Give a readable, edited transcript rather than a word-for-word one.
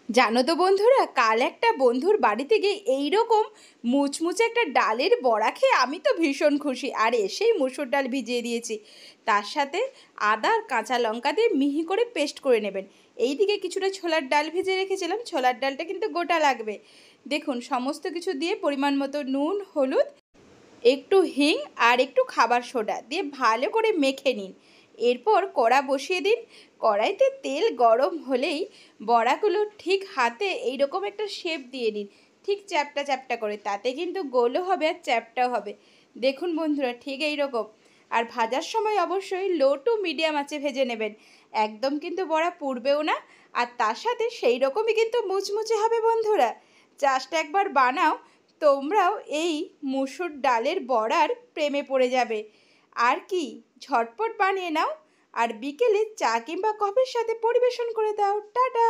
জানো তো বন্ধুরা, কাল একটা বন্ধুর বাড়িতে গিয়ে এইরকম মুচমুচে একটা ডালের বড়া খেয়ে আমি তো ভীষণ খুশি। আর এসেই মুসুর ডাল ভিজিয়ে দিয়েছি, তার সাথে আদা আর কাঁচা লঙ্কা দিয়ে মিহি করে পেস্ট করে নেবেন। এইদিকে কিছুটা ছোলার ডাল ভিজিয়ে রেখেছিলাম, ছোলার ডালটা কিন্তু গোটা লাগবে। দেখুন, সমস্ত কিছু দিয়ে পরিমাণ মতো নুন, হলুদ, একটু হিং আর একটু খাবার সোডা দিয়ে ভালো করে মেখে নিন। এরপর কড়া বসিয়ে দিন। কড়াইতে তেল গরম হলেই বড়াগুলো ঠিক হাতে এইরকম একটা শেপ দিয়ে নিন, ঠিক চ্যাপটা চ্যাপটা করে। তাতে কিন্তু গোলও হবে আর চ্যাপটাও হবে। দেখুন বন্ধুরা, ঠিক এইরকম। আর ভাজার সময় অবশ্যই লো টু মিডিয়াম আঁচে ভেজে নেবেন। একদম কিন্তু বড়া পুড়বেও না, আর তার সাথে সেই রকমই কিন্তু মুচমুচে হবে বন্ধুরা। জাস্ট একবার বানাও, তোমরাও এই মুসুর ডালের বড়ার প্রেমে পড়ে যাবে। আর কি, ঝটপট বানিয়ে নাও আর বিকেলে চা কিংবা কফির সাথে পরিবেশন করে দাও। টাটা।